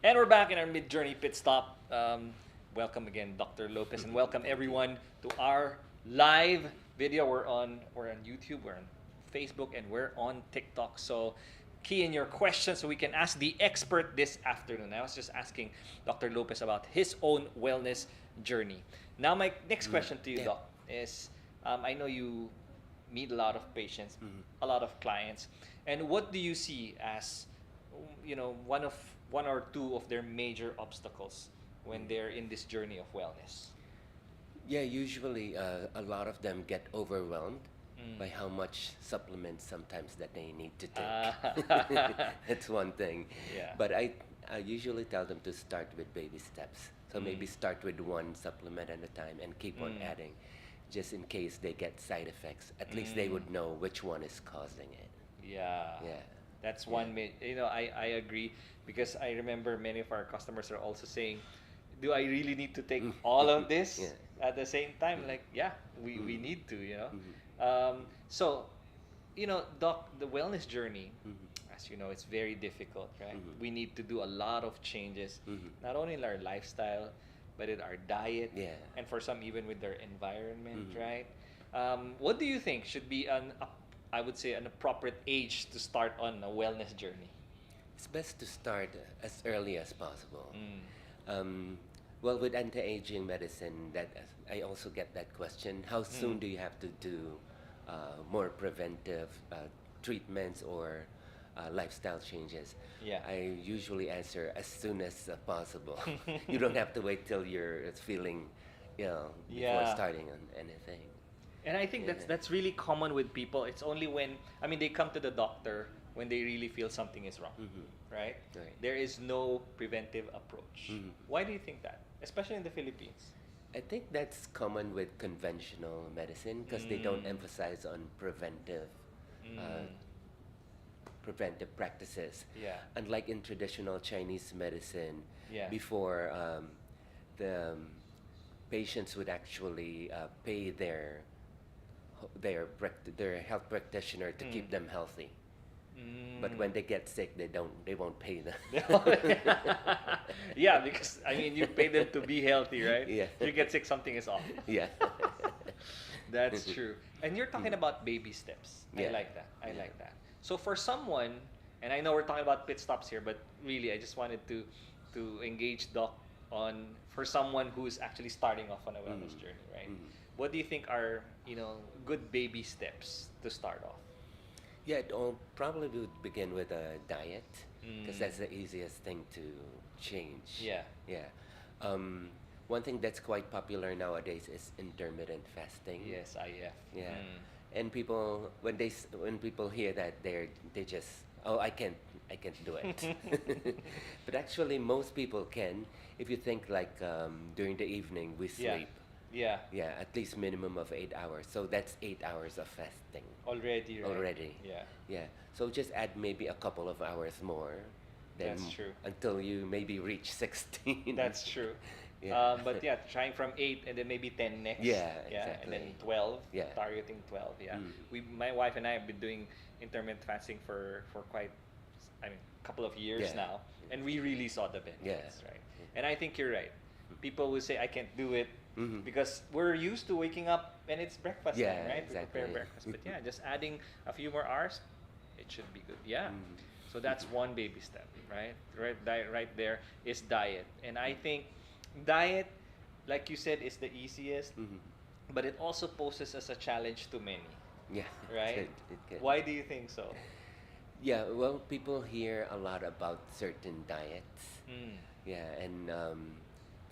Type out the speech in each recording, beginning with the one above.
And we're back in our mid-journey pit stop. Welcome again, Dr. Lopez, and welcome Thank you. everyone to our live video. We're on YouTube, we're on Facebook, and we're on TikTok. So key in your questions so we can ask the expert this afternoon. I was just asking Dr. Lopez about his own wellness journey. Now, my next question to you, Yeah. Doc, is I know you meet a lot of patients, Mhm. a lot of clients, and what do you see as one or two of their major obstacles when Mm. they're in this journey of wellness? Yeah, usually a lot of them get overwhelmed Mm. by how much supplements sometimes that they need to take. Ah. That's one thing. Yeah. But I usually tell them to start with baby steps. So Mm. maybe start with one supplement at a time and keep on Mm. adding, just in case they get side effects. At least they Mm. would know which one is causing it. Yeah. Yeah, That's yeah. I agree because I remember many of our customers are also saying, do I really need to take all of Yeah. this at the same time? Mhm. Like, yeah, we Mhm. need to. Mhm. So, Doc, the wellness journey, Mhm. as you know, it's very difficult, right? Mhm. We need to do a lot of changes, Mhm. not only in our lifestyle, but in our diet, Yeah. and for some, even with their environment, Mhm. right? What do you think should be I would say, an appropriate age to start on a wellness journey? It's best to start as early as possible. Mm. Um, well, with anti-aging medicine, that I also get that question. How Mm. soon do you have to do more preventive treatments or lifestyle changes? Yeah. I usually answer as soon as possible. You don't have to wait till you're feeling ill before Yeah. starting on anything. And I think that's Yeah. that's really common with people. It's only when they come to the doctor when they really feel something is wrong, Hmm. right? Right. There is no preventive approach. Hmm. Why do you think that? Especially in the Philippines. I think that's common with conventional medicine because they don't Mm. emphasize on uh, Mm. preventive practices. Yeah. Unlike in traditional Chinese medicine, Yeah. before the patients would actually pay their health practitioner to Mm. keep them healthy. But Mm. when they get sick, they won't pay them. Yeah, because you pay them to be healthy, right? Yeah. If you get sick, something is off. Yeah. That's true. And you're talking Mhm. about baby steps. I Yeah. like that. I Yeah. like that. So for someone, and I know we're talking about pit stops here, but really I just wanted to engage Doc on for someone who's actually starting off on a wellness Mhm. journey, right? Mhm. What do you think are, good baby steps to start off? Yeah, it all probably would begin with a diet because Mm. that's the easiest thing to change. Yeah. Yeah. Um, One thing that's quite popular nowadays is intermittent fasting. Yes, IF. Yeah. Mm. And people when people hear that they just, oh, I can't do it. But actually most people can if you think like during the evening we Yeah. sleep. Yeah. Yeah, at least minimum of 8 hours. So that's 8 hours of fasting Already, right? already. Yeah. Yeah. So just add maybe a couple of hours more, then That's true. until you maybe reach 16. That's true. Yeah. But yeah, trying from 8 and then maybe 10 next. Yeah, Yeah, and then exactly. 12, Yeah. targeting 12. Yeah. Mm. My wife and I have been doing intermittent fasting for quite, couple of years Yeah. now, and we really saw the Yeah. benefits, right? And I think you're right. People will say I can't do it Mhm. because we're used to waking up and it's breakfast Yeah, time, right? We prepare exactly. breakfast, but yeah, just adding a few more hours, it should be good. Yeah. Mhm. So that's one baby step, right? Right there is diet, and I think diet, like you said, is the easiest, Mhm. but it also poses as a challenge to many, Yeah, right? it can. Why do you think so? Yeah, well, people hear a lot about certain diets. Mm. Yeah, and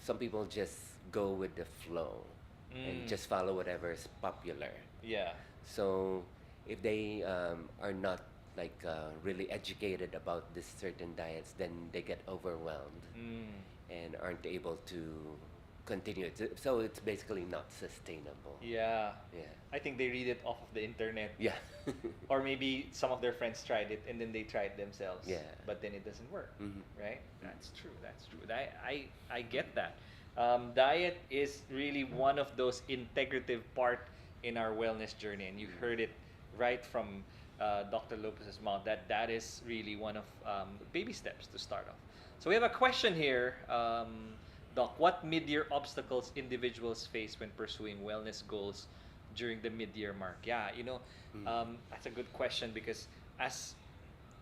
some people just go with the flow and Mm. just follow whatever is popular. Yeah. So if they are not like really educated about this certain diets, then they get overwhelmed Mm. and aren't able to continue. So it's basically not sustainable. Yeah. Yeah. I think they read it off of the internet, Yeah. or maybe some of their friends tried it and then they tried themselves. Yeah. But then it doesn't work, Mhm. right? That's true. That's true. I get that. Diet is really one of those integrative part in our wellness journey, and you heard it right from Dr. Lopez's mom, that is really one of baby steps to start off. So we have a question here, Doc. What mid-year obstacles individuals face when pursuing wellness goals during the mid-year mark? Yeah, that's a good question because as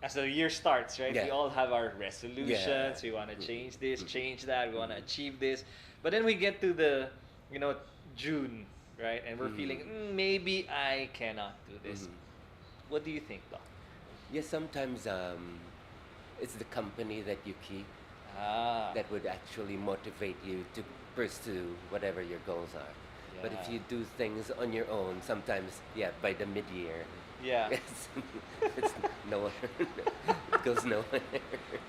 as the year starts, right? We Yeah. all have our Yeah. resolutions. We want to change this, change that. We want to achieve this. But then we get to the, you know, June, right? And we're feeling, maybe I cannot do this. Mhm. What do you think, Doc? Yeah, sometimes it's the company that you keep Ah, that would actually motivate you to pursue whatever your goals are. But if yeah. you do things on your own, sometimes, yeah, by the mid-year, Yeah. it's nowhere. It goes nowhere.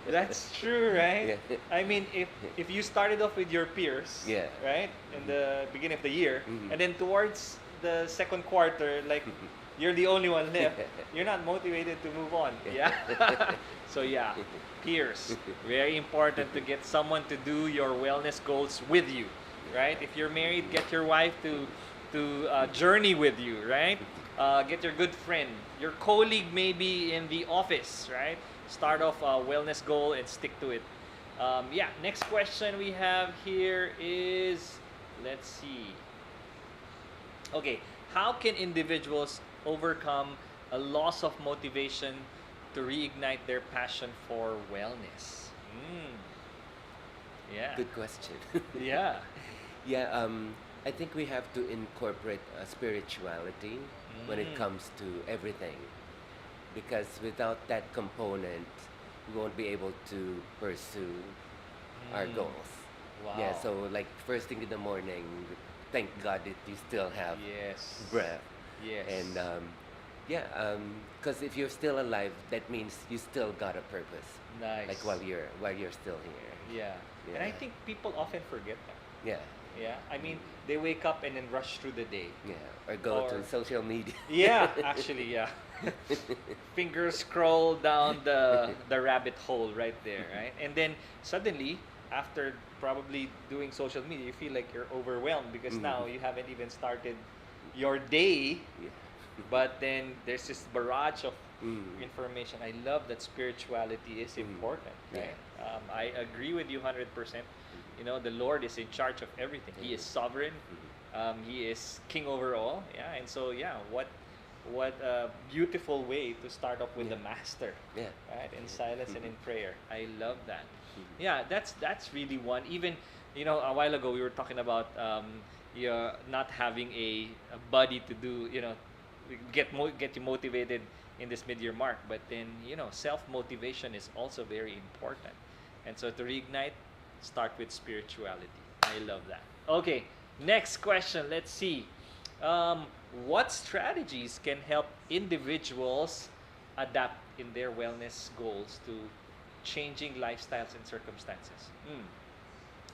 That's true, right? Yeah. I mean, if you started off with your peers, Yeah. right, in the beginning of the year, Mhm. and then towards the second quarter, like you're the only one left, you're not motivated to move on. Yeah. So yeah, peers, very important to get someone to do your wellness goals with you, right? If you're married, get your wife to journey with you, right? Get your good friend, your colleague maybe in the office, right? Start off a wellness goal and stick to it. Yeah, next question we have here is, let's see. Okay, how can individuals overcome a loss of motivation to reignite their passion for wellness? Yeah. Good question. Yeah. Yeah, I think we have to incorporate spirituality when it Mm. comes to everything, because without that component, we won't be able to pursue our Mm. goals. Wow. Yeah, so like first thing in the morning, thank God that you still have Yes. breath. Yes. And yeah, because if you're still alive, that means you still got a purpose. Nice. Like while you're still here. Yeah. And I Yeah. think people often forget that. Yeah, Yeah. I mean, they wake up and then rush through the day. yeah. Or go Or- to social media. Yeah, actually, yeah. Fingers scroll down the rabbit hole right there, right? And then suddenly, after probably doing social media, you feel like you're overwhelmed because now you haven't even started your day, Yeah. but then there's this barrage of Mm. information. I love that spirituality is important, Yeah. right? I agree with you 100%. You know, the Lord is in charge of everything. He is sovereign. He is king over all. Yeah, and so yeah, what a beautiful way to start off with Yeah. the Master, Yeah. right? In silence and in prayer. I love that. Yeah, that's really one. Even a while ago we were talking about you're not having a buddy to do get you motivated in this mid-year mark. But then self-motivation is also very important. And so to reignite, start with spirituality. I love that. Okay, next question. Let's see. What strategies can help individuals adapt in their wellness goals to changing lifestyles and circumstances?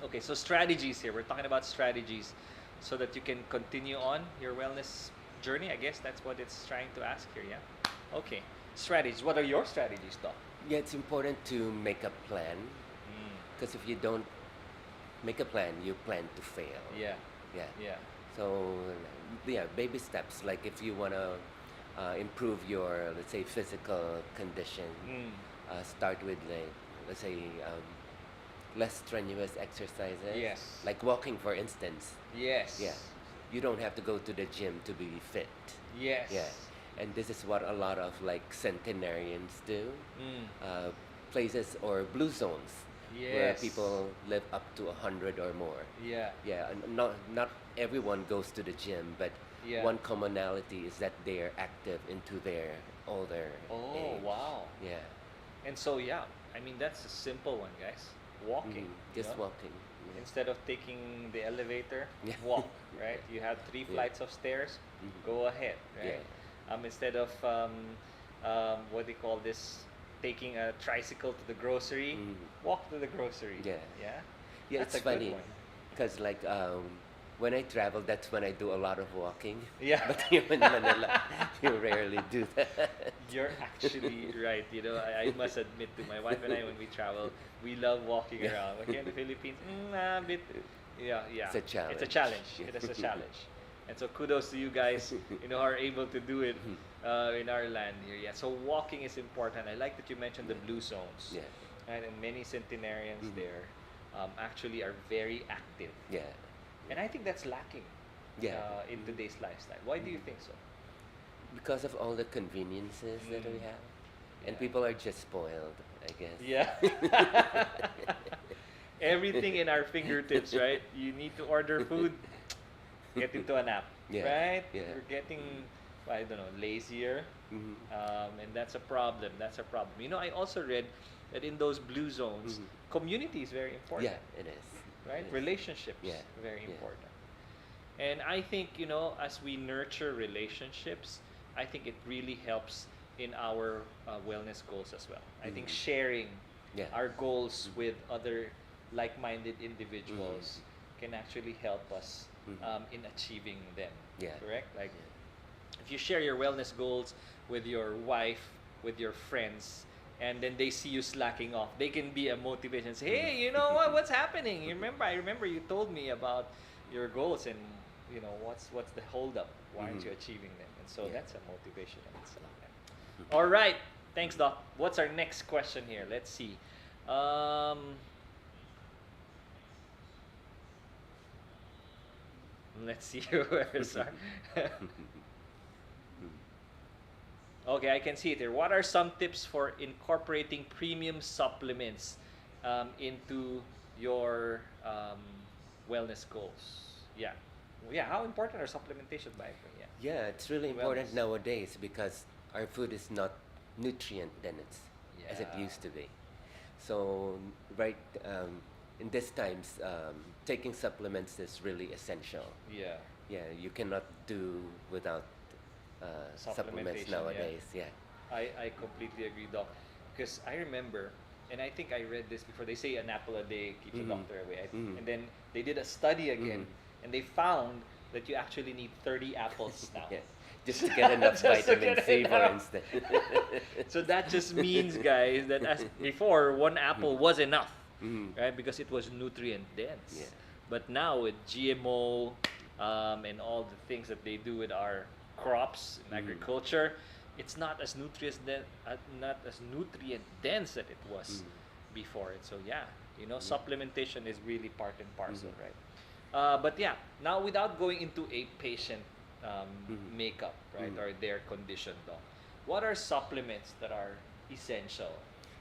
Okay, so strategies here. We're talking about strategies so that you can continue on your wellness journey. I guess that's what it's trying to ask here, yeah? Okay, strategies. What are your strategies, Doc? Yeah, it's important to make a plan, because if you don't make a plan, you plan to fail. Yeah, Yeah. yeah. So, yeah, baby steps. Like if you want to improve your, let's say, physical condition, start with like, let's say, less strenuous exercises. Yes. Like walking, for instance. Yes. Yeah. You don't have to go to the gym to be fit. Yes. Yeah. And this is what a lot of like centenarians do. Mm. Places or blue zones where Yes. people live up to 100 or more. Yeah. Yeah, and not everyone goes to the gym, but Yeah. one commonality is that they're active into their older Oh, age. wow. Yeah. And so, yeah, I mean, that's a simple one, guys. Walking. Just you know? walking. Yeah. Instead of taking the elevator, Yeah. walk, right? You have 3 Yeah. flights of stairs, Mhm. go ahead, right? Yeah. Instead of, what do you call this, taking a tricycle to the grocery, walk to the grocery. Yeah. Yeah? Yeah, That's it's a good funny one. because like when I travel, that's when I do a lot of walking. Yeah. But here in Manila, you rarely do that. You're actually right. I must admit to my wife and I, when we travel, we love walking Yeah. around. But here in the Philippines, a bit, yeah. It's a challenge. It's a challenge. Yeah. It is a challenge. And so kudos to you guys, are able to do it in our land here. Yeah. So walking is important. I like that you mentioned the blue zones, Yeah. right? And many centenarians Mhm. there actually are very active, Yeah. and I think that's lacking Yeah. in today's lifestyle. Why do you think so? Because of all the conveniences that we Mm, have. And yeah. people are just spoiled, I Yeah. guess. Everything in our fingertips, right? You need to order food, get into an app, Yeah, right? yeah. We're getting, I don't know, lazier, Mhm. and that's a problem. That's a problem. I also read that in those blue zones, Mhm. community is very Yeah, important, it is. right? It is. Relationships Yeah, very yeah. important. And I think, as we nurture relationships, I think it really helps in our wellness goals as well. I think Mhm. sharing Yeah. our goals Mhm. with other like minded Mhm. individuals can actually help us Mhm. in achieving them. Yeah. Correct? Like, Yeah. if you share your wellness goals with your wife, with your friends, and then they see you slacking off, they can be a motivation. Say, hey, you know what? What's happening? I remember you told me about your goals, and what's the holdup? Why aren't Mhm. you achieving them? And so Yeah. that's a motivation in itself. Mhm. All right, thanks, Doc. What's our next question here? Let's see. Um, let's see where's our. Okay, I can see it here. What are some tips for incorporating premium supplements into your wellness goals? Yeah. Yeah, how important are supplementation by the way? Yeah. Yeah, it's really To important wellness. nowadays because our food is not nutrient dense as it Yeah. used to be. So, right in these times, taking supplements is really essential. Yeah. Yeah, you cannot do without supplements Supplementation, yeah. nowadays. Yeah. I completely agree, Doc. Because I remember, and I think I read this before, they say an apple a day keeps a Mm-hmm. doctor away. Mm-hmm. And then they did a study Mm-hmm. again, and they found that you actually need 30 apples now. Yeah, just to get enough Just to vitamin get C, for enough. instance. So that just means, guys, that as before, one apple was enough, Mm-hmm. right? Because it was nutrient Yeah. dense. But now with GMO and all the things that they do with our crops in Mm-hmm. agriculture, it's not as nutrient dense that it was Mm-hmm. before it. So yeah, Mm-hmm. supplementation is really part and parcel, Mm-hmm. right? But yeah, now without going into a patient Mm-hmm. makeup, right, Mm-hmm. or their condition, though, what are supplements that are essential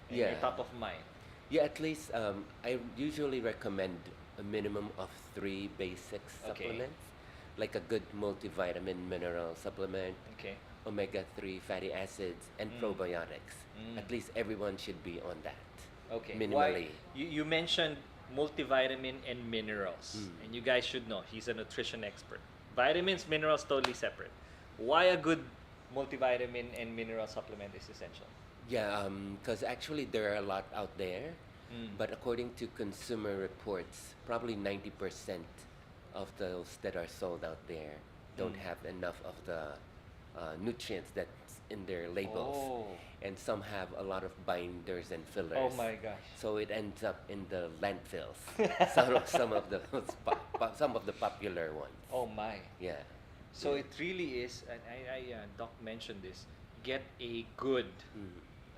and your Yeah. top of mind? Yeah, at least I usually recommend a minimum of three basic Okay. supplements, like a good multivitamin mineral supplement, Okay. omega-3 fatty acids, and Mm. probiotics. Mm. At least everyone should be on that, Okay. Why minimally. you mentioned multivitamin and minerals, Mm. and you guys should know he's a nutrition expert. Vitamins, minerals, totally separate. Why a good multivitamin and mineral supplement is essential? Yeah, because actually there are a lot out there, Mm. but according to consumer reports, probably 90% of those that are sold out there don't Mm. have enough of the nutrients that's in their labels. Oh. And some have a lot of binders and fillers. Oh my gosh. So it ends up in the landfills. Some of the popular ones. Oh my. Yeah. So Yeah. it really is, and Doc mentioned this. Get Mm.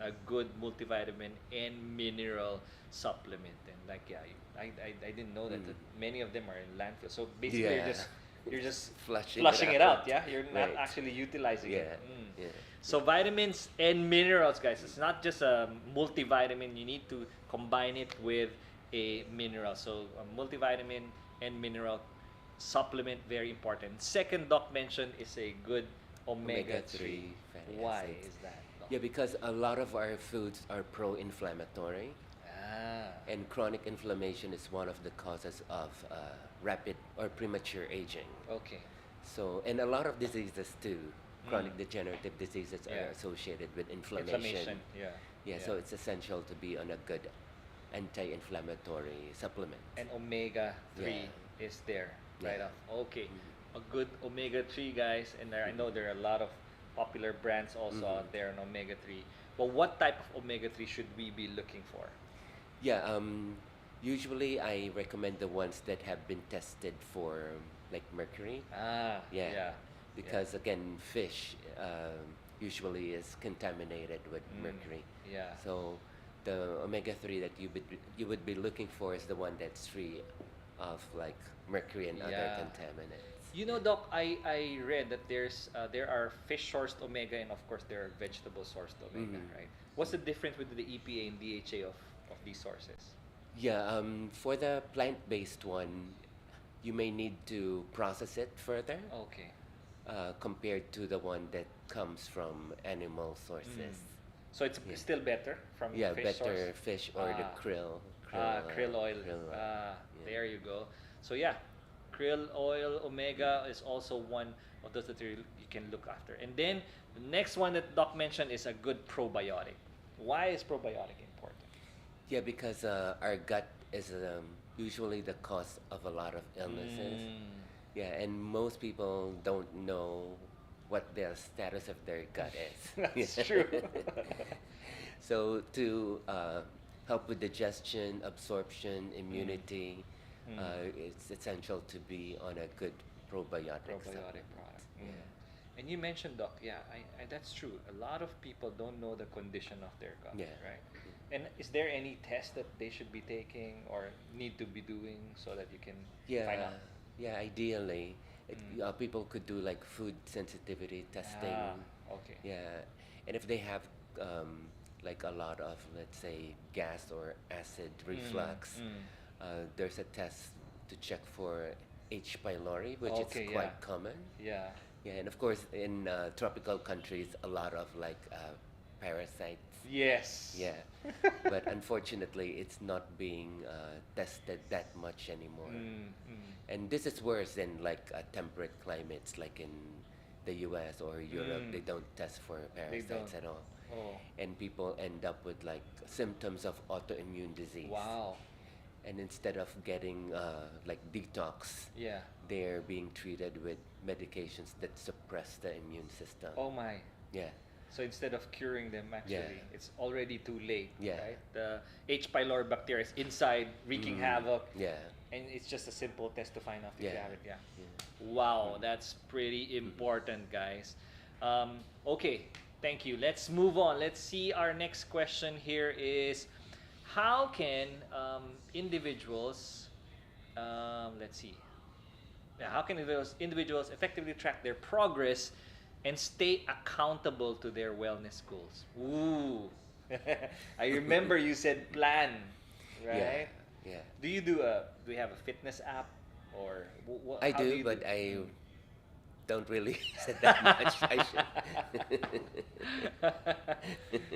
a good multivitamin and mineral supplement, and like yeah, I didn't know that, Mm. that many of them are in landfill. So basically, Yeah. you're just Flushing it out. out. Yeah, you're not Right. actually utilizing Yeah. it. Yeah. So vitamins and minerals, guys. It's not just a multivitamin. You need to combine it with a mineral. So a multivitamin and mineral supplement, very important. Second, Doc mentioned is a good omega three. Omega-3 fatty Why acids. is that, Doc? Yeah, because a lot of our foods are pro-inflammatory, Ah. and chronic inflammation is one of the causes of rapid or premature aging. Okay. So, and a lot of diseases too, chronic Mm. degenerative diseases Yeah. are associated with inflammation. Yeah. Yeah, so it's essential to be on a good anti-inflammatory supplement. And omega 3 is there right Yeah. off. Okay. Mhm. A good omega 3, guys, and I know there are a lot of popular brands also out there on omega 3. But what type of omega 3 should we be looking for? Yeah, usually I recommend the ones that have been tested for like mercury. Ah, Yeah, yeah. because again, fish usually is contaminated with Mm, mercury. yeah. So the omega-3 that you would be looking for is the one that's free of like mercury and other Yeah. contaminants. You know, Yeah. Doc, I read that there are fish sourced omega and of course there are vegetable sourced omega, Mhm. right? What's the difference with the EPA and DHA of these sources? Yeah, for the plant-based one, you may need to process it further Okay. compared to the one that comes from animal Mm. sources. So it's Yeah. still better from Yeah, fish source? better fish or the Ah, krill oil. krill oil. Ah, Yeah. there you go. So yeah, krill oil, omega is also one of those that you can look after. And then the next one that Doc mentioned is a good probiotic. Why is probiotic important? Yeah, because our gut is usually the cause of a lot of illnesses. Mm, Yeah, and most people don't know what the status of their gut is. that's Yeah. true. So to help with digestion, absorption, Mm, immunity, mm. it's essential to be on a good probiotic Probiotic supplement. product. Yeah. And you mentioned, Doc, yeah, that's true. A lot of people don't know the condition of their gut, Yeah. right? And is there any test that they should be taking or need to be doing so that you can find Yeah, out? yeah, ideally, Mm. people could do like food sensitivity Ah, testing. okay. Yeah, and if they have like a lot of, let's say, gas or acid Mm, reflux, mm. there's a test to check for H. pylori, which is Okay, yeah. quite common. Yeah. Yeah, and of course, in tropical countries, a lot of like parasites. Yes. Yeah, but unfortunately, it's not being tested that much anymore. Mm, mm, And this is worse in like temperate climates, like in the U.S. or Europe. mm. They don't test for They don't. parasites at all, Oh, and people end up with like symptoms of autoimmune disease. wow. And instead of getting like detox, Yeah. they're being treated with medications that suppress the immune system. Oh my. Yeah, So instead of curing them, yeah, actually, it's already too late, yeah. right? The H. pylori bacteria is inside, wreaking havoc, Yeah, and it's just a simple test to find out if yeah, you have it. Yeah. yeah. Wow, that's pretty important, guys. Okay, thank you. Let's move on. Let's see. Our next question here is, how can individuals, let's see, yeah, how can individuals effectively track their progress and stay accountable to their wellness goals? Ooh, I remember you said plan, Yeah, right? yeah. Do you have a fitness app or I how do do, you do? but I don't really use it that much. I should.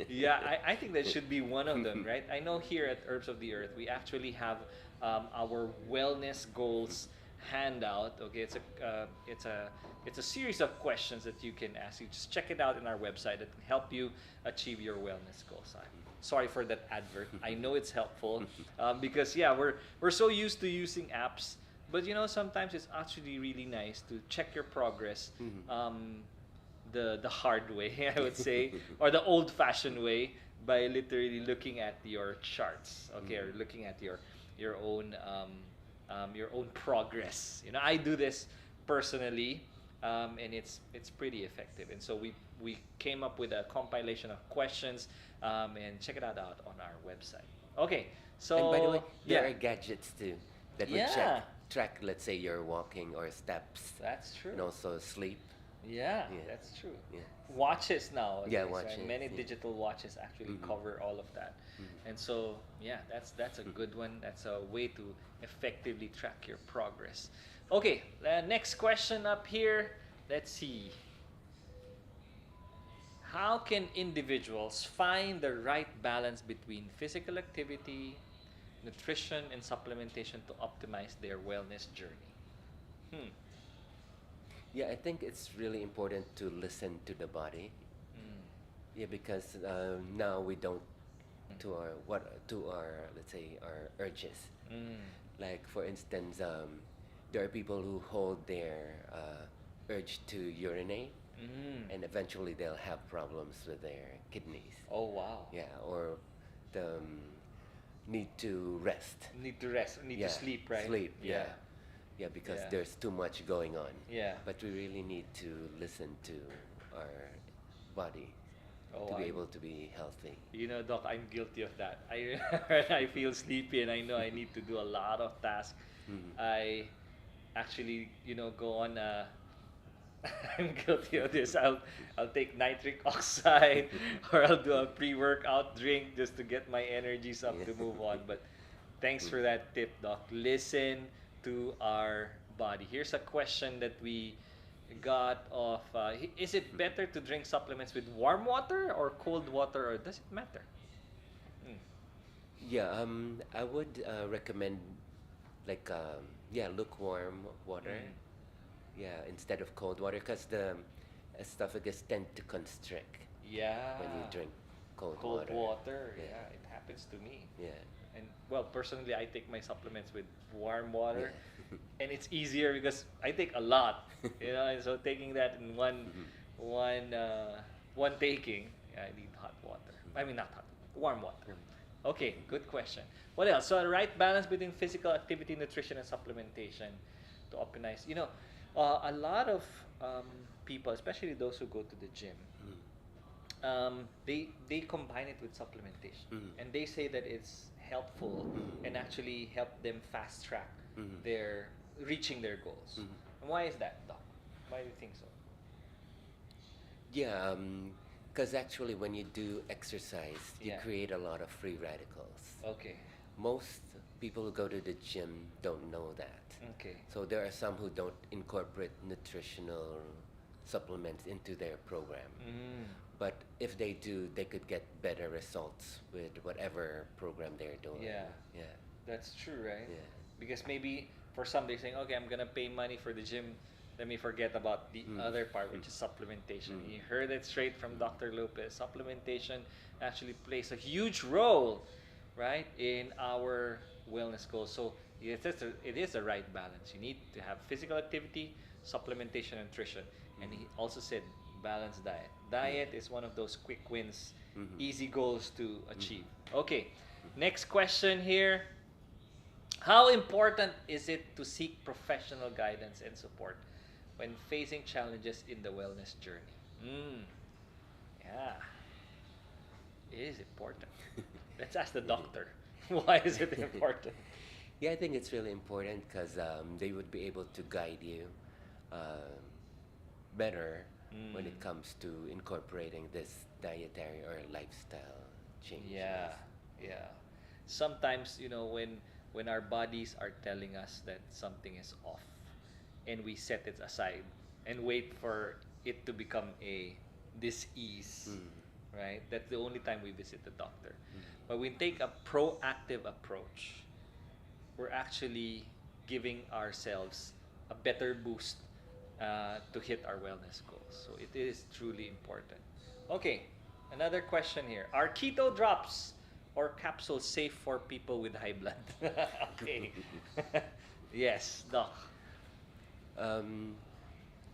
Yeah, I think that should be one of them, right? I know here at Herbs of the Earth, we actually have our wellness goals handout. Okay, it's a series of questions that you can ask. You just check it out in our website. That can help you achieve your wellness goals. I'm sorry for that advert. I know it's helpful because yeah, we're so used to using apps, but you know sometimes it's actually really nice to check your progress. Mhm. The hard way, I would say, or the old-fashioned way by literally looking at your charts, okay, or looking at your own progress. You know, I do this personally, and it's pretty effective. And so we came up with a compilation of questions, and check it out on our website. Okay, And by the way, so there yeah, are gadgets too that would yeah, track, let's say, your walking or steps, that's true. and also sleep. Yeah, Yeah, that's true. yeah, Watches nowadays, yeah. right? Watches. Many Yeah. digital watches actually Mhm. cover all of that. Mhm. And so, yeah, that's a good one. That's a way to effectively track your progress. Okay, next question up here. Let's see. How can individuals find the right balance between physical activity, nutrition, and supplementation to optimize their wellness journey? Hmm. Yeah, I think it's really important to listen to the body. Mm. Yeah, because now we don't to our, let's say, our urges. Mm. Like for instance, there are people who hold their urge to urinate, Mm. and eventually they'll have problems with their kidneys. Oh wow. Yeah, or the need to rest. Need to rest, need Yeah, to sleep, right? sleep. Yeah, Yeah, because Yeah. there's too much going on. Yeah. But we really need to listen to our body to Oh, be able to be healthy. Doc, I'm guilty of that. I when I feel sleepy and I know I need to do a lot of tasks, Mhm. I actually, go on. I'm guilty of this. I'll take nitric oxide, or I'll do a pre-workout drink just to get my energies up Yeah. to move on. But thanks Mm. for that tip, Doc. Listen to our body. Here's a question that we got of: is it better to drink supplements with warm water or cold water, or does it matter? Mm. Yeah, I would recommend like yeah, lukewarm water. Mm. Yeah, instead of cold water, because the esophagus tend to constrict when you Yeah, drink cold cold water. water. Yeah, Yeah, it happens to me. yeah, And well, personally, I take my supplements with warm water, yeah. and it's easier because I take a lot, and so taking that in Mhm. one, one taking, yeah, I need hot water. I mean, not hot, warm water. Okay, good question. What else? So, a right balance between physical activity, nutrition, and supplementation to optimize. A lot of um, people, especially those who go to the gym, Mm, they combine it with supplementation, mm, and they say that it's helpful and mm, actually help them fast track mm, their reaching their goals. mm. And why is that, Doc? Why do you think so? Yeah, because actually, when you do exercise, you Yeah. create a lot of free radicals. Okay. Most people who go to the gym don't know that. Okay. So there are some who don't incorporate nutritional supplements into their program. Mm. But if they do, they could get better results with whatever program they're doing. Yeah. Yeah. That's true, right? Yeah. Because maybe for some they're saying, okay, I'm gonna pay money for the gym. Let me forget about the Mm. other part, which Mm. is supplementation. Mm. You heard it straight from Mm. Dr. Lopez. Supplementation actually plays a huge role, right, in our wellness goals. So it is a right balance. You need to have physical activity, supplementation, and nutrition. And he also said balanced diet. Diet is one of those quick wins, Mhm. easy goals to Mhm. achieve. Okay, next question here. How important is it to seek professional guidance and support when facing challenges in the wellness journey? Mm, yeah, it is important. Let's ask the doctor. Why is it important? Yeah, I think it's really important because they would be able to guide you uh, better when Mm, it comes to incorporating this dietary or lifestyle changes. yeah, yeah. Sometimes, when our bodies are telling us that something is off, and we set it aside and wait for it to become a disease, Mm. right? That's the only time we visit the doctor. Mm. But we take a proactive approach. We're actually giving ourselves a better boost to hit our wellness goals. So it is truly important. Okay, another question here. Are keto drops or capsules safe for people with high blood? Okay. Yes, doc. Um,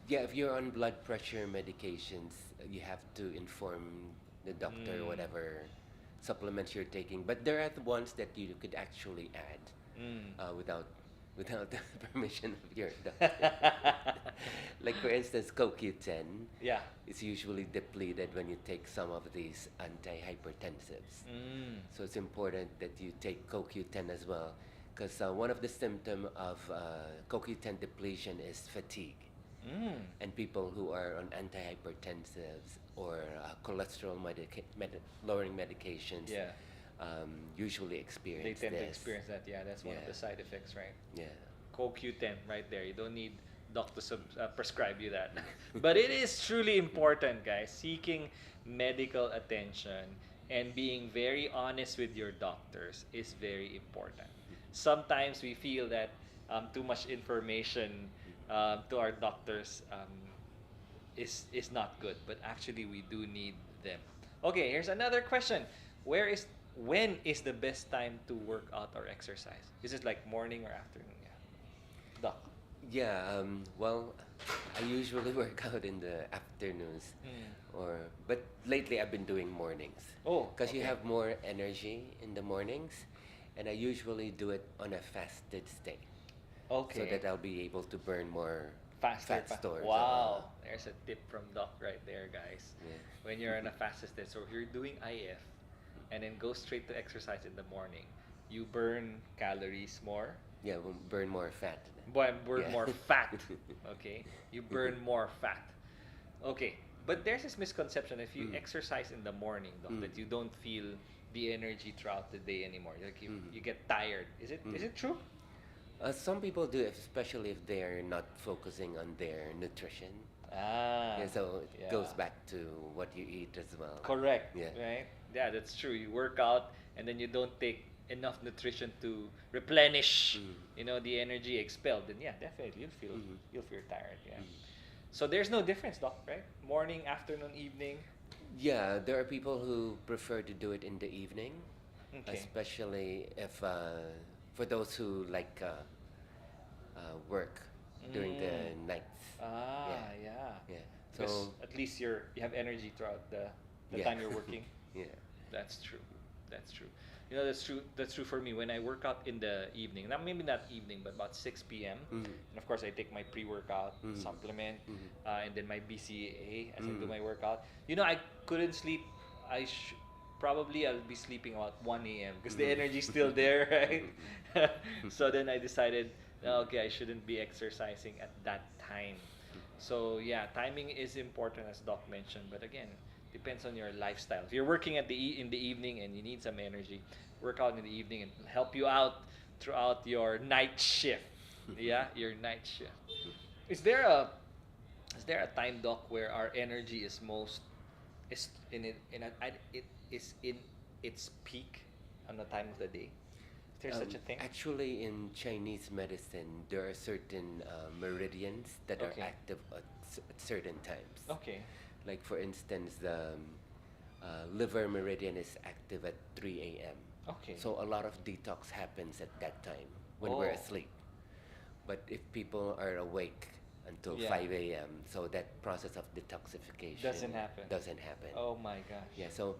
yeah, if you're on blood pressure medications, you have to inform the doctor Mm, whatever supplements you're taking. But there are the ones that you could actually add mm. without the permission of your doctor. Like for instance, CoQ10 Yeah. is usually depleted when you take some of these antihypertensives. Mm. So it's important that you take CoQ10 as well, because one of the symptoms of CoQ10 depletion is fatigue. Mm. And people who are on antihypertensives or cholesterol lowering medications Yeah. usually They experience tend to this. experience that. Yeah, that's one of Yeah. the side effects, right? Yeah. CoQ10 right there. You don't need doctor prescribe you that. But it is truly important, guys. Seeking medical attention and being very honest with your doctors is very important. Sometimes we feel that too much information to our doctors is not good, but actually we do need them. Okay, here's another question. When is the best time to work out or exercise? Is it like morning or afternoon? Yeah. Doc. Yeah, well, I usually work out in the afternoons, Mm. but lately I've been doing mornings Oh, because you okay. have more energy in the mornings, and I usually do it on a fasted state. so Okay. that I'll be able to burn more Faster. fat stores. Wow. There's a tip from Doc right there, guys. Yeah. When you're on a fastest state, so if you're doing IF and then go straight to exercise in the morning, you burn calories more, Yeah, we'll burn more fat. but burn Yeah. more fat. Okay? You burn more fat. Okay. But there's this misconception if you Mm. exercise in the morning, Doc, Mm. that you don't feel the energy throughout the day anymore. Like you Mm. get tired. Is Mm. it true? Some people do, especially if they're not focusing on their nutrition. Ah, Yeah, so it yeah. goes back to what you eat as well. Correct, Yeah. right? Yeah, that's true. You work out and then you don't take enough nutrition to replenish, Mm. the energy expelled. Then yeah, definitely Mm. you'll feel tired. Yeah. Mm. So there's no difference, doc, right? Morning, afternoon, evening. Yeah, there are people who prefer to do it in the evening, Okay. especially if for those who like work during the Mm. nights. Yeah, Ah, yeah. yeah. Because So at least you have energy throughout the yeah, time you're working. yeah. That's true. That's true. That's true. That's true for me. When I work out in the evening, not maybe not evening, but about 6 p.m. Mm. And of course, I take my pre-workout Mm. supplement, Mm. and then my BCAA as I do Mm. my workout. I couldn't sleep. Probably I'll be sleeping about 1 a.m. because the Mm. energy's still there, right? So then I decided, okay, I shouldn't be exercising at that time. So yeah, timing is important as Doc mentioned, but again, depends on your lifestyle. If you're working in the evening and you need some energy, work out in the evening and it'll help you out throughout your night shift. Yeah, your night shift. Is there a is there a time, Doc, where our energy is most is in it in a, it is in its peak on the time of the day? Is there such a thing? Actually, in Chinese medicine, there are certain meridians that are Okay. active at certain times. Okay. Like for instance, the liver meridian is active at 3 a.m. Okay. So a lot of detox happens at that time when we're Oh. asleep. But if people are awake until Yeah. 5 a.m., so that process of detoxification Doesn't happen. Doesn't happen. Oh my gosh. Yeah, so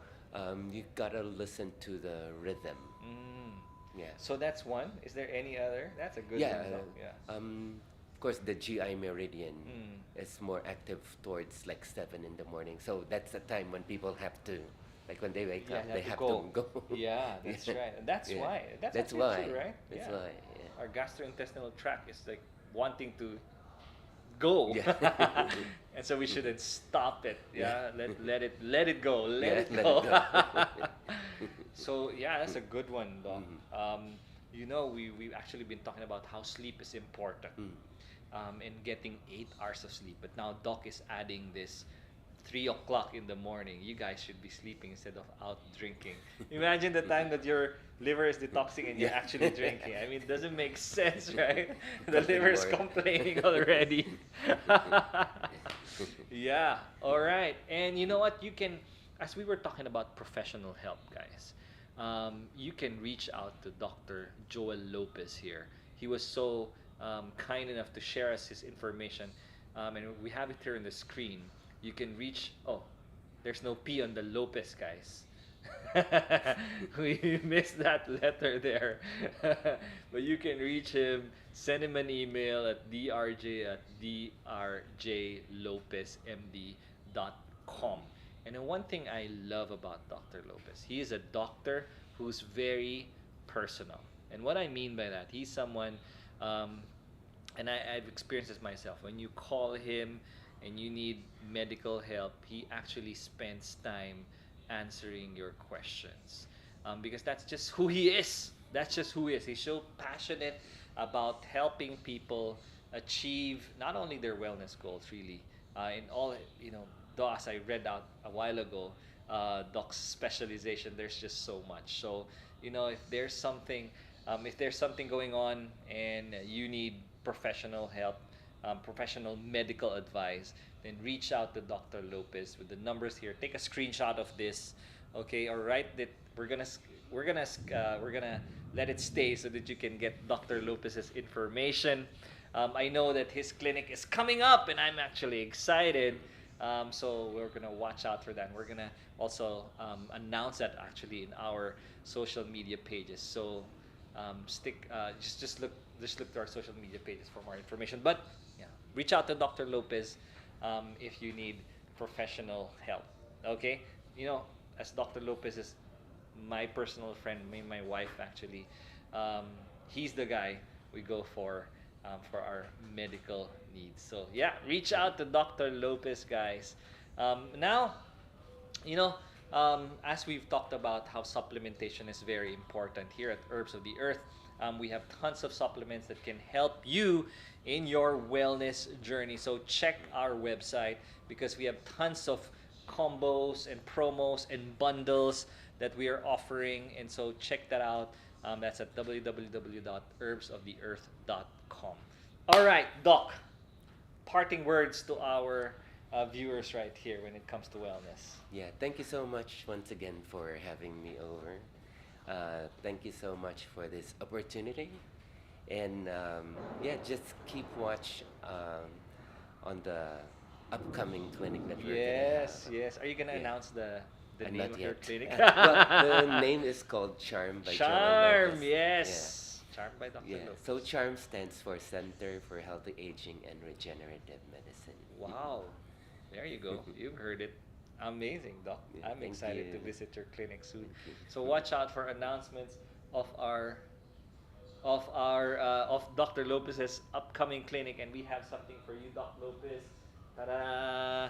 you gotta listen to the rhythm. Mm. Yeah. So that's one. Is there any other? That's a good Yeah, one, Doc. Yeah. of course, the GI meridian Mm. is more active towards like 7 in the morning. So that's the time when people have to, like when they wake Yeah, up, they have have to to go. Yeah, that's Yeah. right. And that's Yeah. why. That's That's actually why. true, right? That's Yeah. why. Yeah. Our gastrointestinal tract is like wanting to go. Yeah. And so we shouldn't stop it. Yeah. Yeah. Let it go. Let Yeah, it let go. it go. So yeah, that's a good one, Doc. Mhm. We've actually been talking about how sleep is important. Mm. And getting 8 hours of sleep. But now Doc is adding this 3 o'clock in the morning. You guys should be sleeping instead of out drinking. Imagine the time that your liver is detoxing and you're Yeah. actually drinking. I mean, it doesn't make sense, right? The Coffee liver is morning. complaining already. Yeah. All right. And you know what? As we were talking about professional help, guys, you can reach out to Dr. Joel Lopez here. He was so kind enough to share us his information, and we have it here on the screen. You can reach. Oh, there's no P on the Lopez, guys. We missed that letter there. But you can reach him, send him an email at drj@drjlopezmd.com. And then one thing I love about Dr. Lopez, he is a doctor who's very personal. And what I mean by that, he's someone, and I've experienced this myself. When you call him and you need medical help, he actually spends time answering your questions, because that's just who he is. That's just who he is. He's so passionate about helping people achieve not only their wellness goals, really, in all, though as I read out a while ago, Doc's specialization, there's just so much. So, if there's something going on and you need professional help, professional medical advice, then reach out to Dr. Lopez with the numbers here. Take a screenshot of this, okay, or write that. We're gonna let it stay so that you can get Dr. Lopez's information. I know that his clinic is coming up, and I'm actually excited. So we're gonna watch out for that. We're gonna also announce that actually in our social media pages. So just look to our social media pages for more information. But yeah, reach out to Dr. Lopez if you need professional help. Okay, you know, as Dr. Lopez is my personal friend, my wife actually, um, he's the guy we go for our medical needs. So yeah, reach out to Dr. Lopez, guys. Now, you know, as we've talked about how supplementation is very important here at Herbs of the Earth, we have tons of supplements that can help you in your wellness journey. So check our website because we have tons of combos and promos and bundles that we are offering. And so check that out. That's at www.herbsoftheearth.com. All right, Doc, parting words to our viewers right here when it comes to wellness. Yeah, thank you so much once again for having me over. Thank you so much for this opportunity. And yeah, just keep watch on the upcoming clinic that we're gonna Yes, have. yes. Are you gonna Yeah. announce the name Not of your yet. clinic? Well, the name is called Charm by Joel Charm, Lopez. yes. Charm by Dr. Yeah. Lopez. So Charm stands for Center for Healthy Aging and Regenerative Medicine. Wow. There you go. You've heard it. Amazing, Doc. Yeah, I'm thank excited to you. visit your clinic soon. Thank you. So watch out for announcements of of Dr. Lopez's upcoming clinic, and we have something for you, Doc Lopez. Ta-da!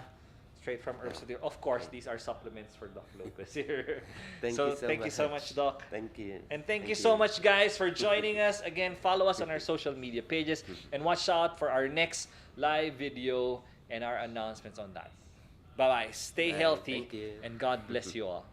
Straight from Herbs of the Earth. Of course, these are supplements for Doc Lopez here. Thank So you so thank you so much. much, Doc. Thank you. And thank you so much, guys, for joining us. Again, follow us on our social media pages and watch out for our next live video and our announcements on that. Bye bye. Stay Bye. healthy Thank you. and God bless you all.